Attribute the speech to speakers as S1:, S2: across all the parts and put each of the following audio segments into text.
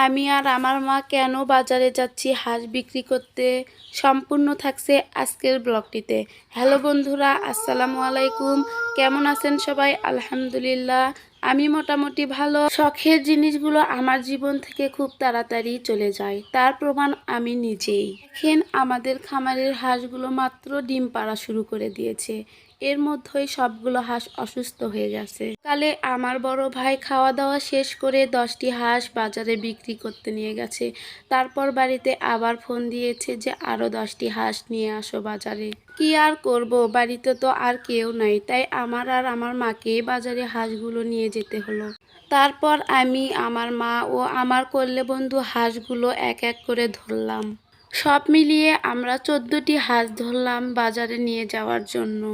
S1: আমি আর আমার মা কেন বাজারে যাচ্ছি হাঁস বিক্রি করতে, সম্পূর্ণ থাকছে আজকের ব্লগটিতে। হ্যালো বন্ধুরা, আসসালামু আলাইকুম। কেমন আছেন সবাই? আলহামদুলিল্লাহ, আমি মোটামুটি ভালো। শখের জিনিসগুলো আমার জীবন থেকে খুব তাড়াতাড়ি চলে যায়, তার প্রমাণ আমি নিজেই। দেখেন, আমাদের খামারের হাঁসগুলো মাত্র ডিম পাড়া শুরু করে দিয়েছে। এর মধ্যেই সবগুলো হাঁস অসুস্থ হয়ে গেছে। কালে আমার বড় ভাই খাওয়া দাওয়া শেষ করে 10টি হাঁস বাজারে বিক্রি করতে নিয়ে গেছে। তারপর বাড়িতে আবার ফোন দিয়েছে যে আরও 10টি হাঁস নিয়ে আসো বাজারে। কি আর করব, বাড়িতে তো আর কেউ নাই, তাই আমার আর আমার মাকে বাজারে হাঁসগুলো নিয়ে যেতে হলো। তারপর আমি, আমার মা ও আমার কল্লে বন্ধু হাঁসগুলো এক এক করে ধরলাম। সব মিলিয়ে আমরা 14টি হাঁস ধরলাম বাজারে নিয়ে যাওয়ার জন্য।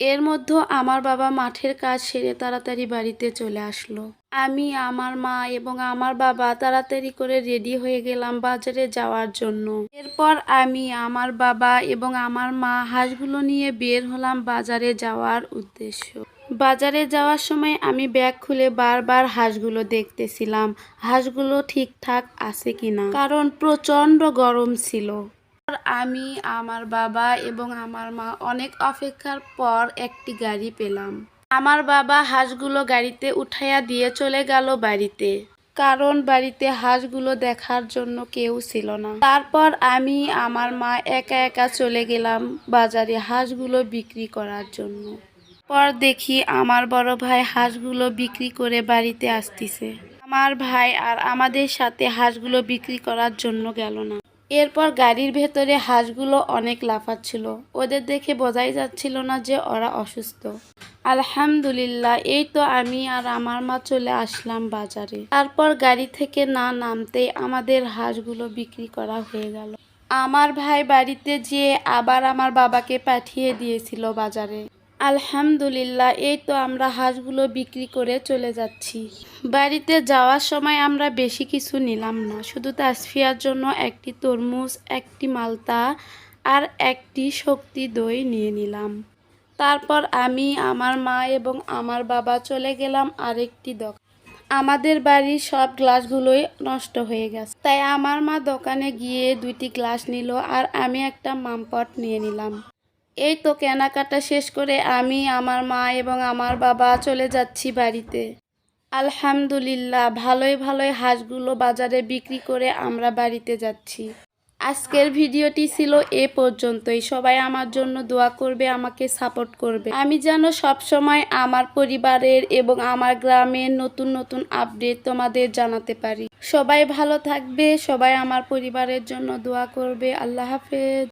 S1: এর মধ্যে আমার বাবা মাঠের কাজ সেরে তাড়াতাড়ি বাড়িতে চলে আসলো। আমি, আমার মা এবং আমার বাবা তাড়াতাড়ি করে রেডি হয়ে গেলাম বাজারে যাওয়ার জন্য। এরপর আমি, আমার বাবা এবং আমার মা হাঁসগুলো নিয়ে বের হলাম বাজারে যাওয়ার উদ্দেশ্য। বাজারে যাওয়ার সময় আমি ব্যাগ খুলে বারবার হাঁসগুলো দেখতেছিলাম, হাঁসগুলো ঠিকঠাক আছে কিনা, কারণ প্রচণ্ড গরম ছিল। আমি, আমার বাবা এবং আমার মা অনেক অপেক্ষার পর একটি গাড়ি পেলাম। আমার বাবা হাঁসগুলো গাড়িতে উঠাইয়া দিয়ে চলে গেল বাড়িতে, কারণ বাড়িতে হাঁসগুলো দেখার জন্য কেউ ছিল না। তারপর আমি, আমার মা একা একা চলে গেলাম বাজারে হাঁসগুলো বিক্রি করার জন্য। পর দেখি আমার বড় ভাই হাঁসগুলো বিক্রি করে বাড়িতে আসতেছে। আমার ভাই আর আমাদের সাথে হাঁসগুলো বিক্রি করার জন্য গেল না। এরপর গাড়ির ভেতরে হাঁসগুলো অনেক লাফাচ্ছিল, ওদের দেখে বোঝাই যাচ্ছিল না যে ওরা অসুস্থ। আলহামদুলিল্লাহ, এই তো আমি আর আমার মা চলে আসলাম বাজারে। তারপর গাড়ি থেকে না নামতেই আমাদের হাঁসগুলো বিক্রি করা হয়ে গেল। আমার ভাই বাড়িতে যেয়ে আবার আমার বাবাকে পাঠিয়ে দিয়েছিল বাজারে। আলহামদুলিল্লাহ, এই তো আমরা হাঁসগুলো বিক্রি করে চলে যাচ্ছি। বাড়িতে যাওয়ার সময় আমরা বেশি কিছু নিলাম না, শুধু তাসফিয়ার জন্য একটি তরমুজ, একটি মালতা আর একটি শক্তি দই নিয়ে নিলাম। তারপর আমি, আমার মা এবং আমার বাবা চলে গেলাম আরেকটি দোকান। আমাদের বাড়ির সব গ্লাসগুলোই নষ্ট হয়ে গেছে, তাই আমার মা দোকানে গিয়ে 2টি গ্লাস নিল আর আমি একটা মামপট নিয়ে নিলাম। এই তো কেনাকাটা শেষ করে আমি, আমার মা এবং আমার বাবা চলে যাচ্ছি বাড়িতে। আলহামদুলিল্লাহ, ভালোই ভালোই হাঁসগুলো বাজারে বিক্রি করে আমরা বাড়িতে যাচ্ছি। আজকের ভিডিওটি ছিল এ পর্যন্তই। সবাই আমার জন্য দোয়া করবে, আমাকে সাপোর্ট করবে। আমি যেন সব সময় আমার পরিবারের এবং আমার গ্রামের নতুন নতুন আপডেট তোমাদের জানাতে পারি। সবাই ভালো থাকবে, সবাই আমার পরিবারের জন্য দোয়া করবে। আল্লাহ হাফেজ।